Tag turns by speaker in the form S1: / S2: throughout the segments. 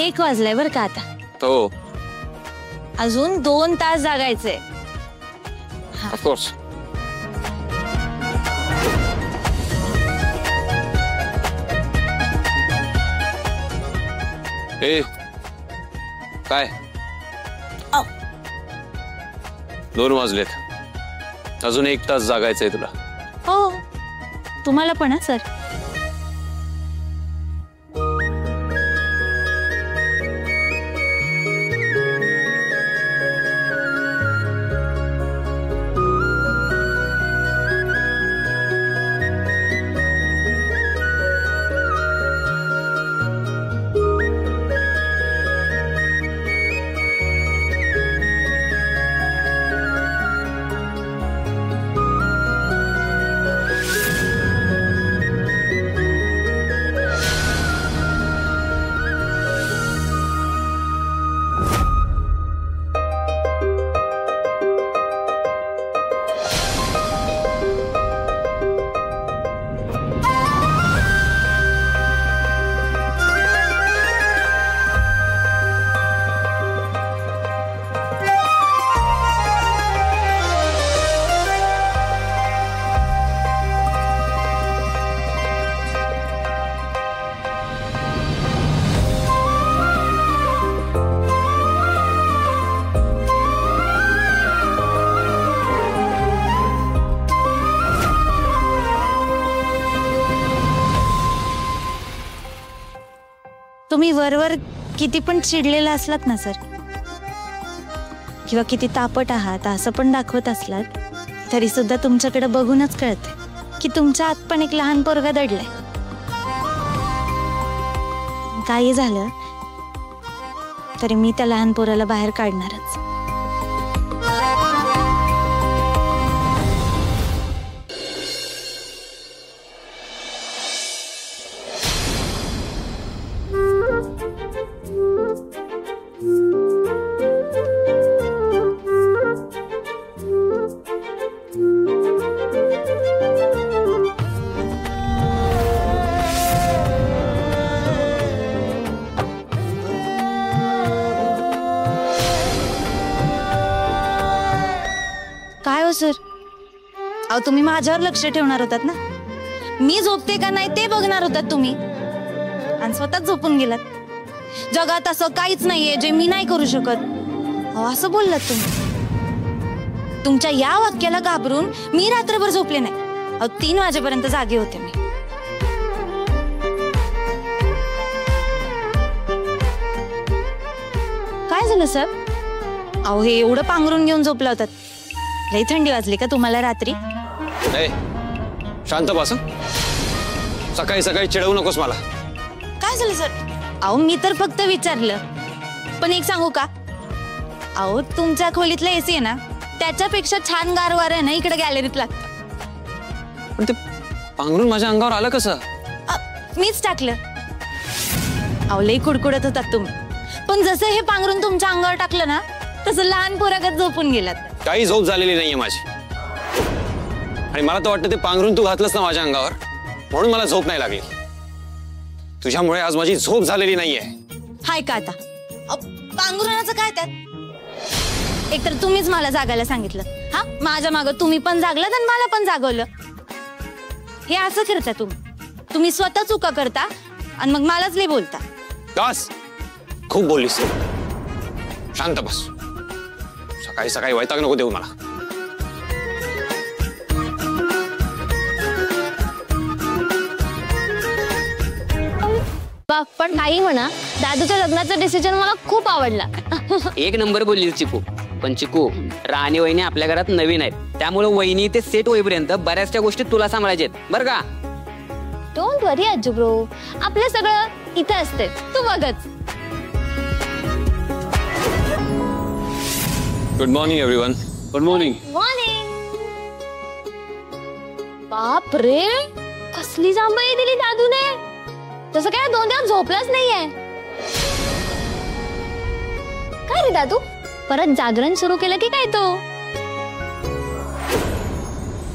S1: 1 वाजलाय बर का आता.
S2: हो.
S1: अजून 2 तास जागायचंय.
S2: Of course. ए काय 2 वाजलेत. अजून 1 तास जागायचंय तुला.
S1: हो तुम्हाला पण सर. तुम्ही वरवर किती पण चिडलेला असलात ना सर, किंवा किती तापट आहात असं पण दाखवत असलात, तरी सुद्धा तुमच्याकडे बघूनच कळतंय की तुमच्या आत पण एक लहान पोरगा दडलाय. काही झालं तरी मी त्या लहान पोराला बाहेर काढणारच. काय हो सर, अहो तुम्ही माझ्यावर लक्ष ठेवणार होतात ना. मी झोपते का नाही ते बघणार होतात तुम्ही, आणि स्वतःच झोपून गेलात. जगात असं काहीच नाहीये जे मी नाही करू शकत, अहो असं बोललात तुम्ही. तुमच्या या वाक्याला घाबरून मी रात्रभर झोपले नाही. अहो 3 वाजेपर्यंत जागे होते मी. काय झालं सर? अहो हे एवढं पांघरून घेऊन झोपला होतात. लई थंडी वाजली का तुम्हाला रात्री?
S2: शांत बस. सकाळी सकाळी चिडवू नकोस मला.
S1: काय झालं सर? अहो मी तर फक्त विचारलं. पण एक सांगू का, अहो तुमच्या खोलीतलं एसी आहे ना, त्याच्यापेक्षा छान गार वारं आहे ना इकडे गॅलरीत लागतं.
S2: पण ते पांघरून माझ्या अंगावर आलं कसं?
S1: मीच टाकलं. अहो लई कुडकुडत होतात तुम्ही, पण जसं हे पांघरून तुमच्या अंगावर टाकलं ना, तसं लहान पोरागत झोपून गेलात.
S2: काही झोप झालेली नाहीये माझी, आणि मला तर वाटतं ते पांघरून तू घातलंस ना माझ्या अंगावर, म्हणून मला झोप नाही लागली. तुझ्यामुळे आज माझी झोप झालेली नाहीये.
S1: हाय का आता? पांघरुणाचं काय त्यात? एकतर तुम्हीच मला जागायला सांगितलं. हा माझ्या मागं तुम्ही पण जागलात आणि मला पण जागवलं. हे असं करता तुम्ही स्वतः चुका करता आणि मग मलाच लई बोलता.
S2: बस, खूप बोललीस. शांत बस. सकाळी सकाळी वैताग नको देऊ मला.
S3: पण काही म्हणा, दादूच्या लग्नाचा डिसिजन मला खूप आवडला.
S4: 1 नंबर बोलली चिकू. पण चिकू, राणी वहिनी आपल्या घरात नवीन आहेत, त्यामुळे वहिनी ते सेट होईपर्यंत बऱ्याचशा गोष्टी तुला सांभाळायच्या आहेत बरं का.
S3: डोंट वरी अज्जू ब्रो, आपलं सगळं इथे असते, तू बघच.
S2: Good morning everyone.
S4: Good morning.
S3: Morning. बाप रे, कसली जांभई दिली दादूने. तसं काय 2 दिवस झोपलाच नाहीये. काय रे दादू, परत जागरण सुरू केलं की काय तो?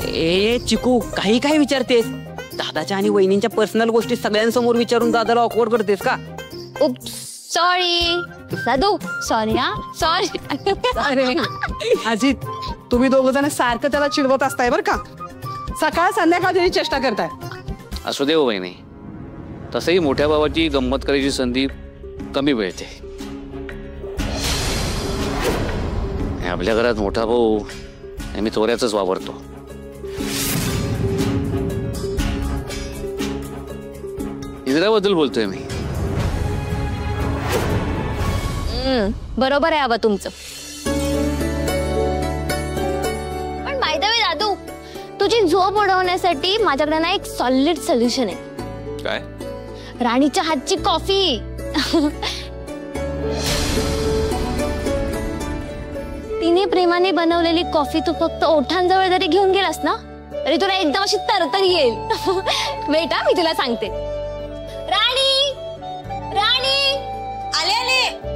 S4: ए चिकू, काही काय विचारतेस? दादाच्या आणि वहिनींच्या पर्सनल गोष्टी सगळ्यांसमोर विचारून दादाला ऑकवर्ड करतेस का?
S3: उप्स, सॉरी दादू, सॉरी हा, सॉरी.
S5: अरे अजित, तुम्ही दोघ जण सारखं त्याला चिडवत असताय बर का. सकाळ संध्याकाळ त्याची चेष्टा करताय.
S6: असू दे हो वहिनी, तसंही मोठ्या भावाची गंमत करायची संधी कमी मिळते. आपल्या घरात मोठा भाऊ नेहमी चोऱ्याच वापरतो. इंदिराबद्दल बोलतोय मी.
S3: बरोबर आहे आबा तुमचं. पण बाय द वे दादू, तुझी झोप उडवण्यासाठी माझ्याकडे ना एक सॉलिड सोल्युशन आहे.
S2: काय?
S3: राणीच्या हातची कॉफी. तिने प्रेमाने बनवलेली कॉफी तू फक्त ओठांजवळ जरी घेऊन गेलास ना तरी तुला एकदम अशी तरतरी येईल. बेटा मी तुला सांगते. राणी, राणी,
S1: आले आले.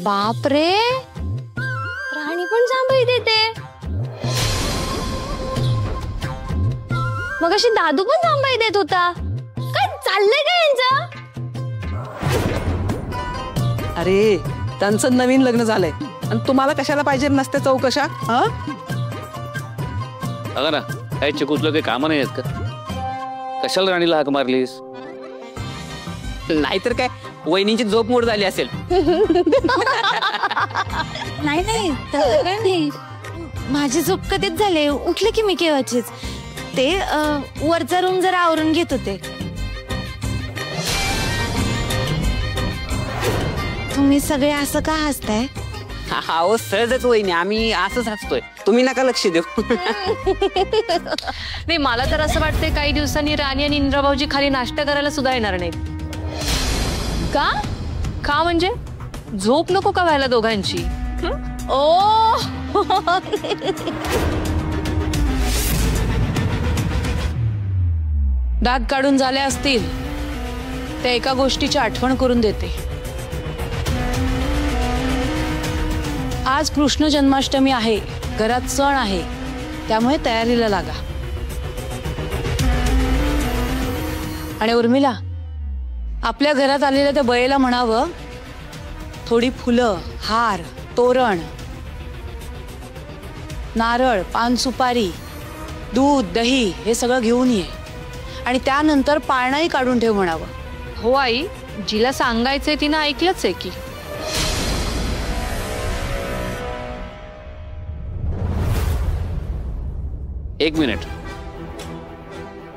S3: बाप रे, राणी पण जांभई देते. मग अशी दादू पण जांभई देत होता. काय चाललंय का यांचं?
S5: अरे त्यांचं नवीन लग्न झालंय आणि तुम्हाला कशाला पाहिजे नसते चौकशा.
S6: बघा ना, काही चिकूतलं काही कामं नाही आहेत का? कशाला राणीला हाक मारलीस?
S4: नाहीतर काय, वहिनीची झोप मोड झाली असेल.
S1: नाही नाही, तसं काय नाही. माझी झोप कधीच झाले, उठले की मी केव्हाचीच. ते वरचा रूम जरा आवरून घेत होते. तुम्ही सगळे असं का हसताय?
S4: हो सहजच वहिनी, आम्ही असंच हसतोय. तुम्ही नका लक्ष देऊ.
S7: नाही, मला तर असं वाटतंय काही दिवसांनी राणी आणि इंद्रभाऊजी खाली नाश्ता करायला सुद्धा येणार नाहीत.
S3: का?
S7: का म्हणजे झोप नको का व्हायला दोघांची?
S3: ओ
S7: दात काढून झाले असतील त्या एका गोष्टीची आठवण करून देते. आज कृष्ण जन्माष्टमी आहे, घरात सण आहे, त्यामुळे तयारीला लागा. आणि उर्मिला, आपल्या घरात आलेल्या त्या बयेला म्हणावं, थोडी फुलं, हार, तोरण, नारळ, पान, सुपारी, दूध, दही हे सगळं घेऊन ये आणि त्यानंतर पाळणाही काढून ठेव म्हणावं. हो आई, जिला सांगायचंय तिनं ऐकलंच आहे की.
S6: एक मिनिट,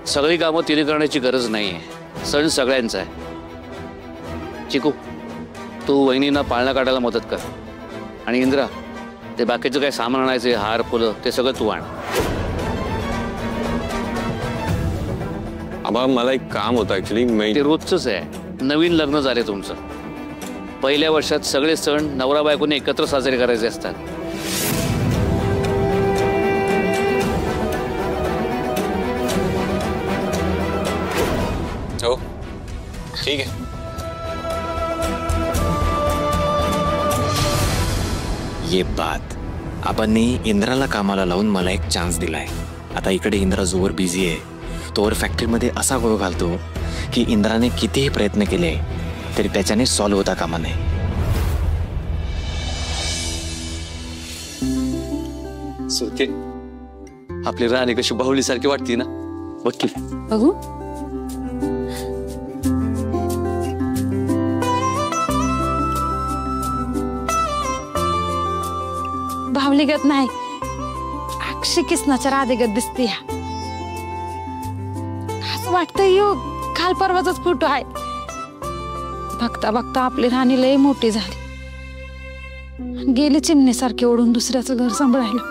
S6: सगळी कामं तिने करण्याची गरज नाहीये. सण सगळ्यांचा आहे. चिकू, तू वहिनींना पाळणा काढायला मदत कर. आणि इंद्रा, ते बाकीचं काय सामान आणायचे, हार, फुलं, ते सगळं तू आण.
S2: आबा मला एक काम होतं ऍक्च्युली.
S6: ते रोजच आहे. नवीन लग्न झाले तुमचं. पहिल्या वर्षात सगळे सण नवरा बायकोने एकत्र साजरे करायचे असतात.
S2: हो ठीक आहे.
S8: ये बात. आपण इंद्राला कामाला लावून मला एक चान्स दिलाय. आता इकडे इंद्रा जोवर बिझी आहे, तोवर फॅक्टरीमध्ये असा गोळ घालतो की इंद्राने कितीही प्रयत्न केले तरी त्याच्याने सॉल्व्ह होता कामा नये.
S6: सुरके, आपली राणी कशी बाहुलीसारखी वाटते ना, बघ की.
S7: बघू.
S1: भावलीगत नाही, अक्षय किसनाच्या राधेगत दिसते. असं वाटतंय यो काल परवाचाच फोटो आहे. बघता बघता आपली राणी लय मोठी झाली, गेली चिमणीसारखी ओढून दुसऱ्याचं घर सांभाळायला.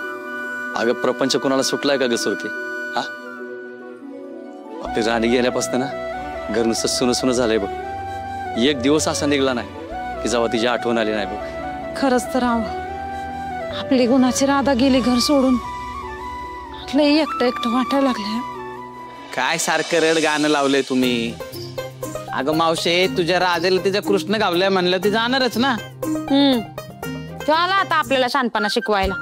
S6: अगं प्रपंच कोणाला सुटलाय का ग सुरके? हा, आपली राणी गेल्यापासून ना घर नुसतं सुन सुन झालंय बघ. एक दिवस असा निघला नाही की जेव्हा तिची आठवण आली नाही बघ.
S1: खरंच तर आपली गुणाची राधा गेली घर सोडून. लय एकटं एकटं वाटायला लागलं.
S4: काय सारखं रड गाणं लावलंय तुम्ही? अगं मावशे, तुझ्या राधेला तिच्या कृष्ण गावलाय म्हणलं ती जाणारच ना.
S1: चला आता आपल्याला शानपणा शिकवायला.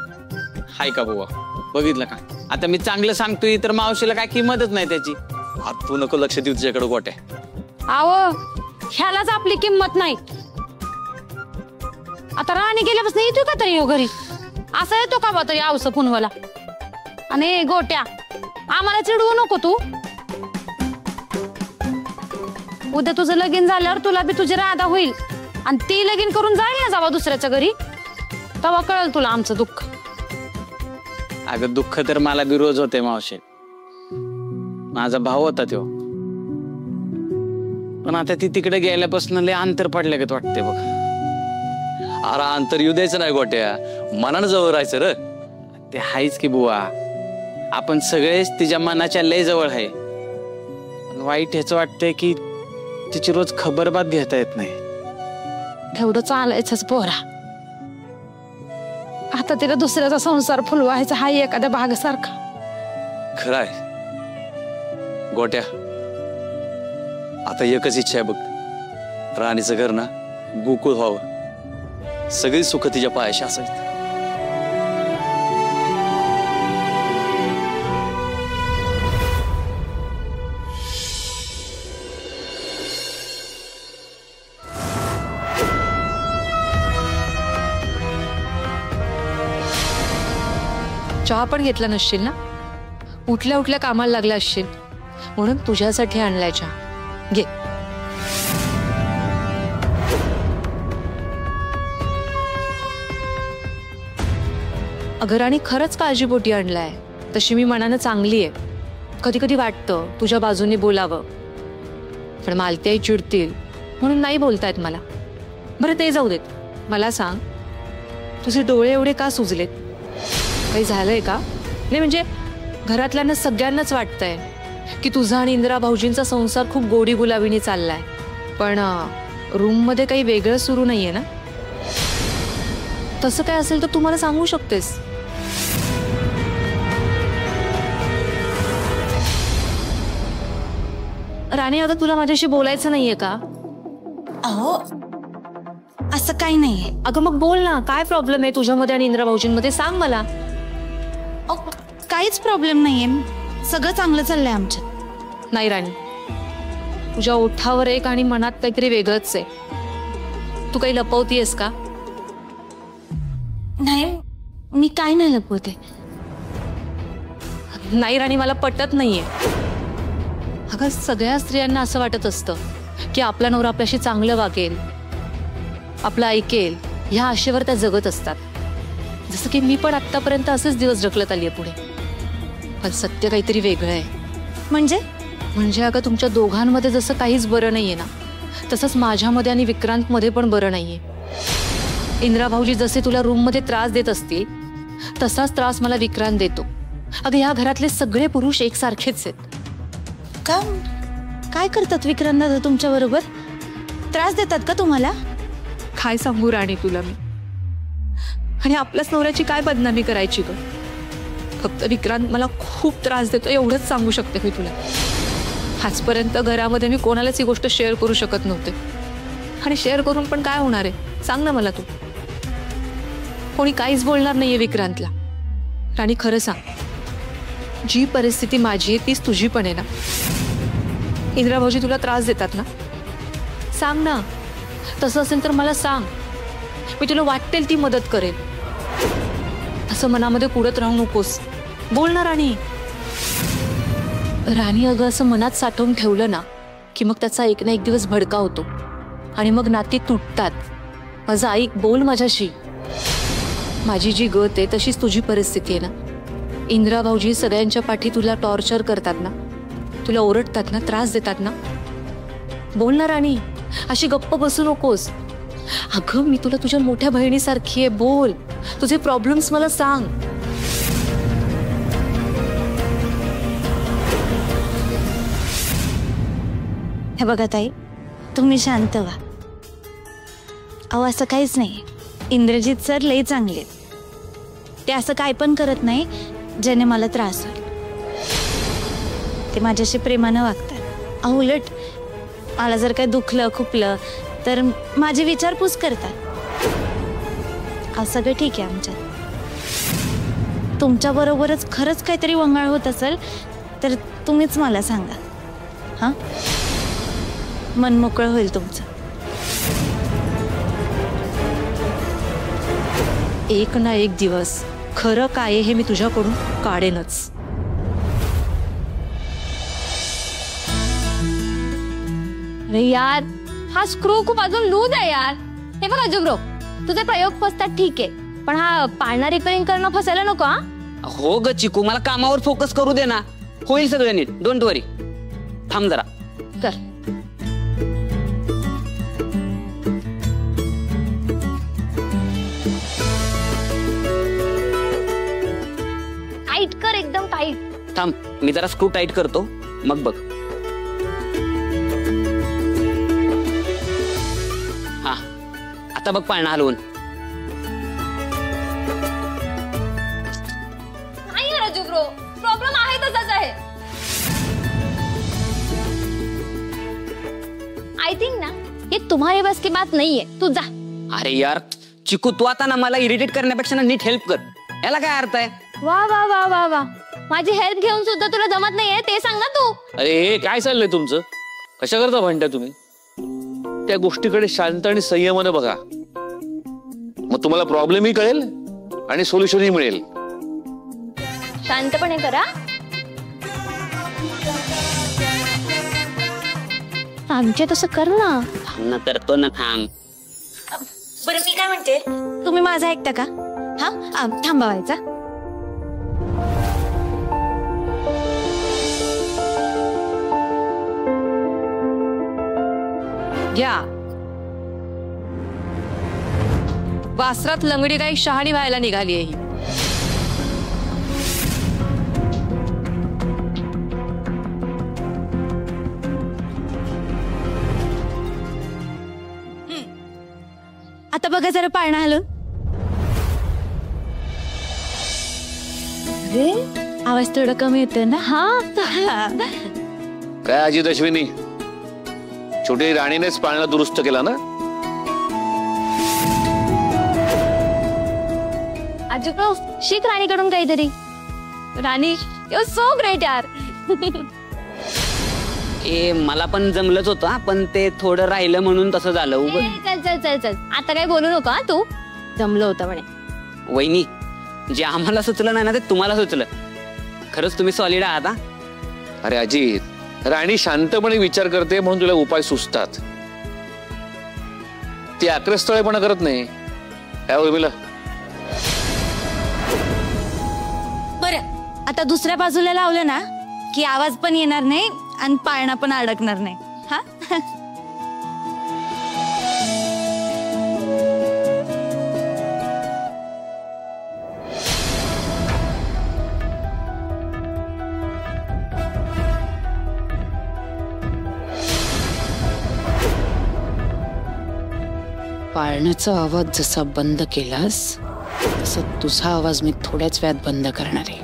S6: हाय का बुवा, बघितलं का
S4: आता मी चांगलं सांगतोय तर मावशीला काय किंमतच नाही त्याची.
S2: आता तू नको लक्ष देऊ तुझ्याकडे गोट्या.
S7: आव ह्यालाच आपली किंमत नाही. आता राणी गेल्यापासून येतोय का तरी हो घरी? असं येतो का बा तरी आवस पुनवाला? आणि गोट्या आम्हाला चिडवू नको तू. उद्या तुझं लगीन झाल्यावर तुला बी तुझी राधा होईल आणि ती लगीन करून जाईल ना जावा दुसऱ्याच्या घरी, तेव्हा कळेल तुला आमचं दुःख.
S4: अगं दुःख तर मला बी रोज होते मावशी. माझा भाऊ होता तो, पण आता ती तिकडे गेल्यापासून लय अंतर पडल्यागत वाटते बघ.
S6: अरे अंतर येऊ द्यायचं नाही गोट्या, मनानं जवळ राहायचं र.
S4: ते हायच की बुवा, आपण सगळेच तिच्या मनाच्या लय जवळ आहे. पण वाईट ह्याच वाटतंय की तिची रोज खबरबात घेता येत नाही.
S7: तेवढं चालायचंच पोरा. आता तिला दुसऱ्याचा संसार फुलवायचा हा एखाद्या भागासारखा.
S6: खराय गोट्या, आता एकच इच्छा आहे बघ, राणीचं घर ना गोकुळ व्हावं, सगळी सुख तिच्या पायाशी असायची.
S7: चहा पण घेतला नसशील ना? उठल्या उठल्या कामाला लागला असशील म्हणून तुझ्यासाठी आणलाय चहा. घे. अगं राणी, खरंच काळजीपोटी आणलाय. तशी मी मनानं चांगली आहे. कधी कधी वाटतं तुझ्या बाजूने बोलावं, पण मालत्याही चिडतील म्हणून नाही बोलतायत मला. बरं ते जाऊ देत, मला सांग तुझे डोळे एवढे का सुजलेत? काही झालंय का? नाही म्हणजे घरातल्यांना सगळ्यांनाच वाटतंय की तुझा आणि इंदिरा भाऊजींचा संसार खूप गोडी गुलाबीने चाललाय, पण रूम मध्ये काही वेगळं सुरू नाहीये ना? तसं काय असेल तर तू मला सांगू शकतेस. राणी, आता तुला माझ्याशी बोलायचं नाहीये का?
S1: अहो असं काही नाहीये.
S7: अगं मग बोल ना, काय प्रॉब्लेम आहे तुझ्यामध्ये आणि इंदिरा भाऊजींमध्ये? सांग मला.
S1: अहो, काहीच प्रॉब्लेम नाहीये, सगळं चांगलं चाललंय आमच्यात.
S7: नाही राणी, तुझ्या ओठावर एक आणि मनात काहीतरी वेगळंच आहे. तू काही लपवतीयस का?
S1: नाही, मी काय नाही लपवते.
S7: नाही राणी, मला पटत नाहीये. अगं सगळ्या स्त्रियांना असं वाटत असतं की आपला नवरा आपल्याशी चांगलं वागेल, आपलं ऐकेल, ह्या आशेवर त्या जगत असतात. जसं की मी पण आतापर्यंत असेच दिवस ढकलत आली आहे पुढे. पण सत्य काहीतरी वेगळं आहे. म्हणजे अगं तुमच्या दोघांमध्ये जसं काहीच बरं नाहीये ना, तसंच माझ्यामध्ये आणि विक्रांतमध्ये पण बरं नाहीये. इंदिरा भाऊजी जसे तुला रूममध्ये त्रास देत असतील तसाच त्रास मला विक्रांत देतो. अगं ह्या घरातले सगळे पुरुष एकसारखेच आहेत.
S1: का? काय करतात विक्रांत दादा तुमच्या बरोबर? त्रास देतात का तुम्हाला?
S7: काय सांगू राणी तुला मी? आणि आपल्याच नवऱ्याची काय बदनामी करायची ग? फक्त विक्रांत मला खूप त्रास देतो एवढंच सांगू शकते मी तुला. आजपर्यंत घरामध्ये मी कोणालाच ही गोष्ट शेअर करू शकत नव्हते, आणि शेअर करून पण काय होणार आहे सांग ना मला तू? कोणी काहीच बोलणार नाहीये विक्रांतला. राणी खरं सांग, जी परिस्थिती माझी आहे तीच तुझी पण आहे ना? इंदिरा भाऊजी तुला त्रास देतात ना? सांग ना. तसं असेल तर मला सांग, मी तुला वाटेल ती मदत करेल. असं मनामध्ये कुडत राहू नकोस. बोल ना राणी. राणी अगं असं मनात साठवून ठेवलं ना की मग त्याचा एक ना एक दिवस भडका होतो आणि मग नाती तुटतात. माझं ऐक, बोल माझ्याशी. माझी जी गत आहे तशीच तुझी परिस्थिती आहे ना? इंदिरा भाऊजी सगळ्यांच्या पाठी तुला टॉर्चर करतात ना, तुला ओरडतात ना, त्रास देतात ना? बोल ना राणी, अशी गप्प बसू नकोस. अगं मी तुला तुझ्या मोठ्या बहिणीसारखी आहे. बोल, तुझे प्रॉब्लेम्स मला सांग.
S1: हे बघा ताई, तुम्ही शांत व्हा. अहो असं काहीच नाही. इंद्रजित सर लई चांगले आहेत. ते असं काय पण करत नाही ज्याने मला त्रास होईल. ते माझ्याशी प्रेमानं वागतात. अहो उलट मला जर काही दुखलं खुपलं तर माझी विचारपूस करतात. अहो सगळं ठीक आहे आमच्यात. तुमच्या बरोबरच खरंच काहीतरी वंगाळ होत असेल तर तुम्हीच मला सांगा. हा, मन मोकळं होईल तुमचं.
S7: एक ना एक दिवस खरं काय हे मी तुझ्याकडून काढेनच.
S3: अरे यार, हा स्क्रू खूप अजून लूज आहे यार. हे बघा जुब्रो, तुझे प्रयोग फसतात ठीक आहे, पण हा पाळणा रिपेअरिंग करणं फसायला नको. हा
S9: हो ग चिकू, मला कामावर फोकस करू दे ना. होईल सगळं नीट, डोंट वरी. थांब जरा.
S3: कर. टाईट कर, एकदम टाईट.
S9: थांब, मी जरा स्क्रू टाईट करतो, मग बघ. हा, आता बघ पाळणा हलवून.
S3: नाही राजू ब्रो, प्रॉब्लेम आहे तसाच आहे. आय थिंक ना ये तुम्हारे बस की बात नहीं है. तू जा.
S9: अरे यार चिकू, तू आता ना मला इरिटेट करण्यापेक्षा ना नीट हेल्प कर. याला काय अर्थ आहे?
S3: वा वा वा वा वा, माझी हेल्प घेऊन सुद्धा तुला जमत नाहीये ते सांग ना तू.
S6: अरे काय चाललंय तुमचं? कशा करता भांडता तुम्ही? त्या गोष्टीकडे शांत आणि संयमाने बघा, मग तुम्हाला प्रॉब्लेमही कळेल आणि सोल्युशनही मिळेल.
S3: शांतपणे करा. आमचे तसं कर ना.
S9: थांब ना, करतो ना, थांब.
S1: बरं मी काय म्हणते, तुम्ही माझं ऐकता का? हा, थांबावायचा.
S7: घ्या. वासरात लंगडी काही शहाणी व्हायला निघाली आहे.
S1: आता बघा जरा पाळणा हलवून. अरे आवाज थोडा कमी येतोय ना. हा,
S6: काय अजित अश्विनी, छोटी राणीनेच पाळणा दुरुस्त केला ना?
S3: आजू शिक राणीकडून काहीतरी. राणी, यू सो ग्रेट यार.
S9: ए मला पण जमलंच होतं, पण ते थोडं राहिलं म्हणून तसं झालं.
S3: चल चल चल चल, आता काय बोलू नको. तू जमलं होतं म्हणे.
S9: वहिनी, जे आम्हाला सुचलं नाही ना ते तुम्हाला सुचलं. खरंच तुम्ही सॉलिड आहात. हा,
S6: अरे अजित, राणी शांतपणे विचार करते म्हणून तुला उपाय सुचतात. ती आक्रस्थळेपणा करत नाही. काय उर्मिला?
S1: बरं आता दुसऱ्या बाजूला लावलं ना की आवाज पण येणार नाही आणि पाळणा पण अडकणार नाही. हा,
S10: पाळण्याचा आवाज जसा बंद केलास तसा तुझा आवाज मी थोड्याच वेळात बंद करणार आहे.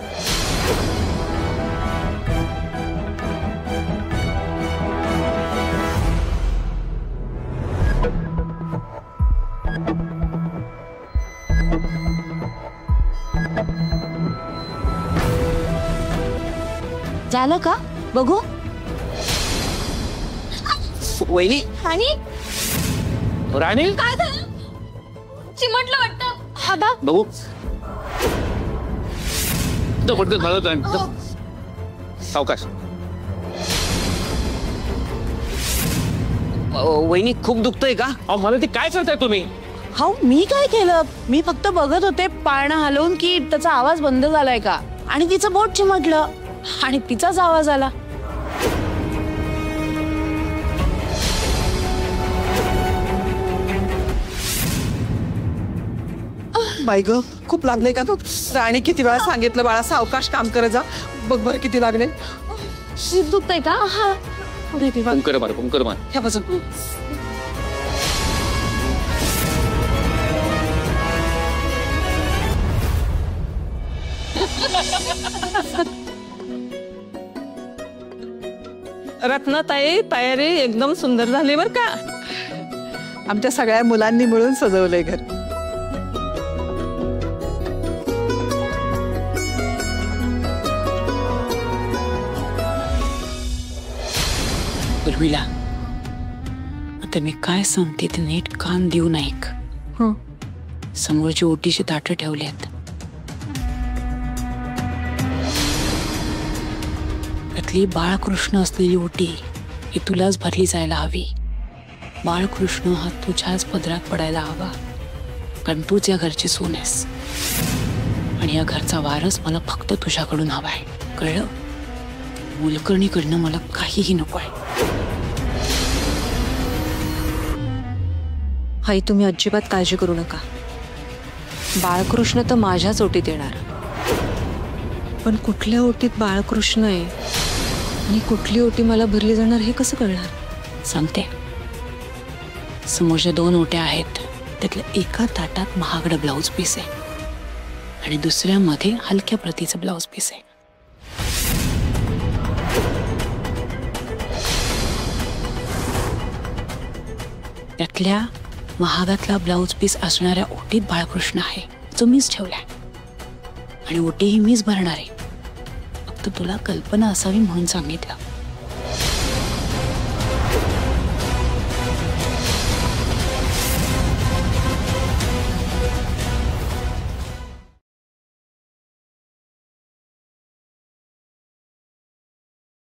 S1: झालं का? बघू.
S9: वहिनी.
S3: आणि
S6: राणी
S3: काय झालं? चिमटलं वाटतं. हा बघ.
S6: बघू. पटकन झालं टाइम. सावकाश.
S9: वहिनी खूप दुखतंय का?
S6: मला ते काय करताय तुम्ही?
S5: हा, मी काय केलं? मी फक्त बघत होते पाळणा हलवून की त्याचा आवाज बंद झालाय का, आणि तिचं बोट चिमटलं आणि तिचाच आवाज आला. बाई ग, खूप लागले का? राणी किती वेळा सांगितलं बाळा सावकाश काम करत जा. बघ बरं किती लागले.
S3: शिर दुखतंय का? हा,
S6: कुंकर मार.
S5: ह्या बाजू. रत्नाताई, तयारी एकदम सुंदर झाली बर का. आमच्या सगळ्या मुलांनी मिळून सजवलंय घर.
S10: उर्मिला, आता मी काय सांगते ते नीट कान देऊ ऐक. समोरची ओटीची ताटं ठेवली आहेत. त्यातली बाळकृष्ण असलेली ओटी ही तुलाच भरली जायला हवी. बाळकृष्ण हा तुझ्याच पदरात पडायला हवा, कारण तूच या घरची सून आहेस आणि या घरचा वारस मला फक्त तुझ्याकडून हवाय. कळलं? मोलकर्णीकडनं मला काहीही नकोय.
S7: आई तुम्ही अजिबात काळजी करू नका. बाळकृष्ण तर माझ्याच ओटीत येणार. पण कुठल्या ओटीत बाळकृष्ण आहे आणि कुठली ओटी मला भरली जाणार हे कसं कळणार?
S10: सांगते. समोरच्या 2 ओट्या आहेत. त्यातल्या एका ताटात महागडं ब्लाऊज पीस आहे आणि दुसऱ्यामध्ये हलक्या प्रतीचं ब्लाऊज पीस आहे. त्यातल्या महागातला ब्लाऊज पीस असणाऱ्या ओटीत बाळकृष्ण आहे, जो मीच ठेवलाय आणि ओटीही मीच भरणार आहे. फक्त तुला कल्पना असावी म्हणून सांगितलं.